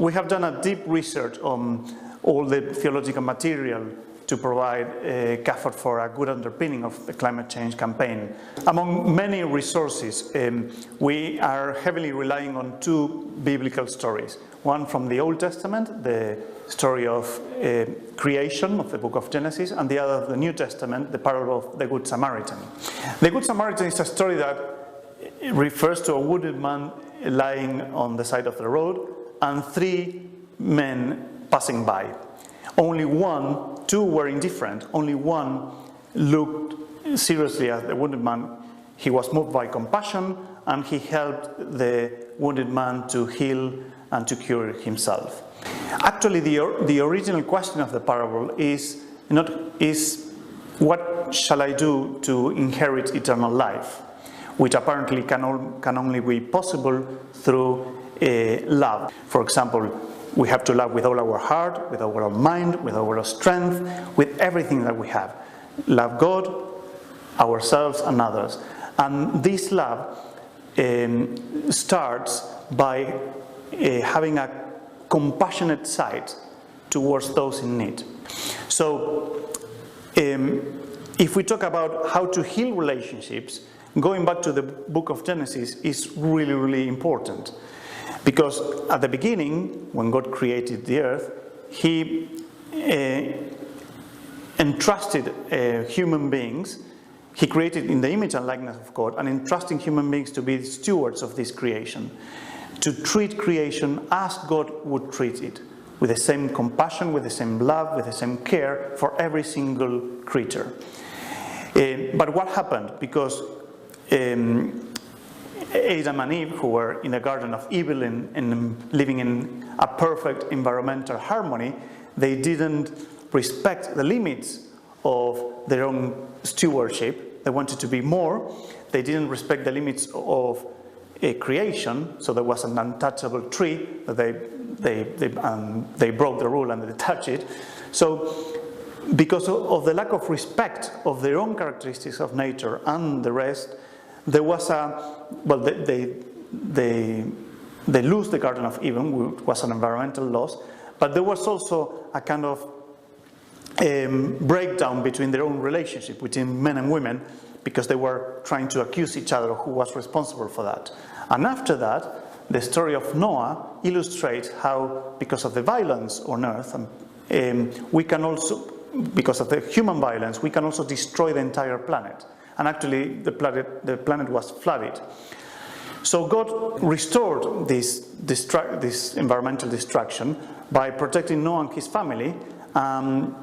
we have done a deep research on all the theological material to provide comfort for a good underpinning of the climate change campaign. Among many resources, we are heavily relying on two biblical stories. One from the Old Testament, the story of creation of the book of Genesis, and the other of the New Testament, the parable of the Good Samaritan. The Good Samaritan is a story that refers to a wounded man lying on the side of the road and three men passing by. Two were indifferent. Only one looked seriously at the wounded man. He was moved by compassion, and he helped the wounded man to heal and to cure himself. Actually, the original question of the parable is what shall I do to inherit eternal life, which apparently can only be possible through love. For example, we have to love with all our heart, with all our mind, with all our strength, with everything that we have. Love God, ourselves, and others. And this love starts by having a compassionate side towards those in need. So, if we talk about how to heal relationships, going back to the book of Genesis is really, really important. Because at the beginning, when God created the earth, He entrusted human beings. He created in the image and likeness of God, and entrusting human beings to be stewards of this creation, to treat creation as God would treat it, with the same compassion, with the same love, with the same care for every single creature. But what happened? Because Adam and Eve, who were in the Garden of Eden and living in a perfect environmental harmony, they didn't respect the limits of their own stewardship. They wanted to be more. They didn't respect the limits of creation, so there was an untouchable tree that they broke the rule and they touched it. So, because of the lack of respect of their own characteristics of nature and the rest, there was they lose the Garden of Eden, which was an environmental loss, but there was also a kind of breakdown between their own relationship, between men and women, because they were trying to accuse each other of who was responsible for that. And after that, the story of Noah illustrates how, because of the violence on earth, we can also, because of the human violence, we can also destroy the entire planet. And actually, the planet was flooded. So God restored this environmental destruction by protecting Noah and his family and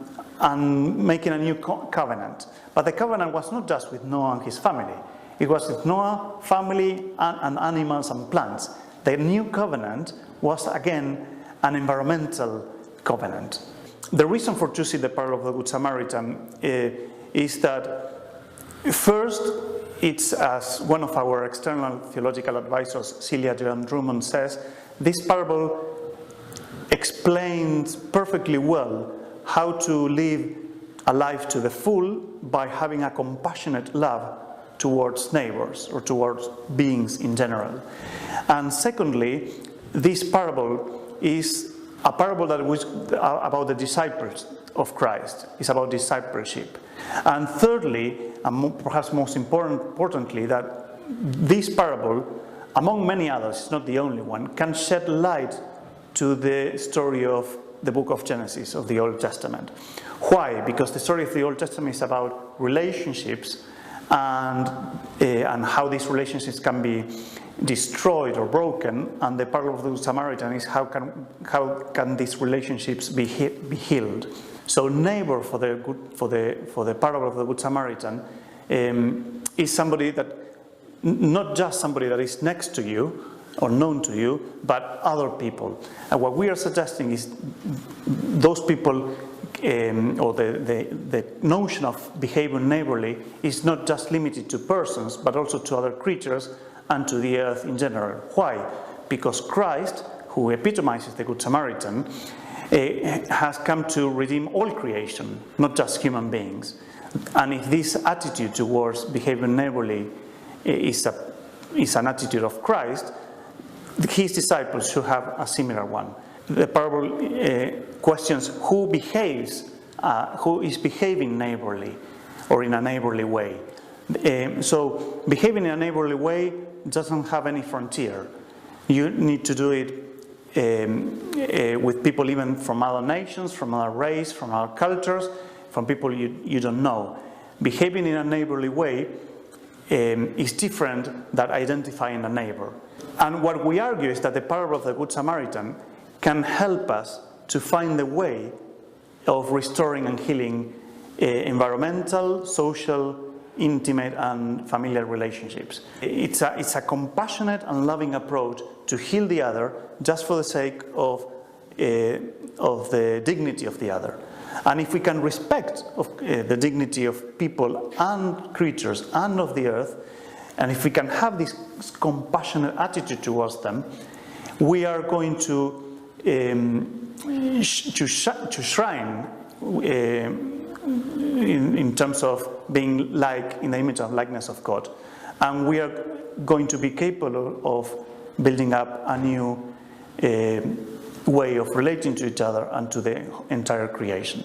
making a new covenant. But the covenant was not just with Noah and his family. It was with Noah, family, and animals and plants. The new covenant was, again, an environmental covenant. The reason for choosing the parable of the Good Samaritan is that, first, it's as one of our external theological advisors, Celia Joan Drummond, says, this parable explains perfectly well how to live a life to the full by having a compassionate love towards neighbors or towards beings in general. And secondly, this parable is a parable that was about the disciples of Christ. It's about discipleship. And thirdly, and perhaps most importantly, that this parable, among many others, it's not the only one, can shed light to the story of the book of Genesis, of the Old Testament. Why? Because the story of the Old Testament is about relationships and how these relationships can be destroyed or broken, and the parable of the Good Samaritan is how can these relationships be healed. So neighbor for the parable of the Good Samaritan is somebody that, not just somebody that is next to you or known to you, but other people. And what we are suggesting is those people, or the notion of behaving neighborly is not just limited to persons, but also to other creatures and to the earth in general. Why? Because Christ, who epitomizes the Good Samaritan, has come to redeem all creation, not just human beings. And if this attitude towards behaving neighborly is an attitude of Christ, his disciples should have a similar one. the parable questions who is behaving neighborly or in a neighborly way. So behaving in a neighborly way doesn't have any frontier. You need to do it with people even from other nations, from other race, from other cultures, from people you don't know. Behaving in a neighborly way is different than identifying a neighbor. And what we argue is that the parable of the Good Samaritan can help us to find the way of restoring and healing environmental, social, intimate and familiar relationships. It's a compassionate and loving approach to heal the other just for the sake of the dignity of the other. And if we can respect the dignity of people and creatures and of the earth, and if we can have this compassionate attitude towards them, we are going to shrine in terms of being like in the image and likeness of God. And we are going to be capable of building up a new way of relating to each other and to the entire creation.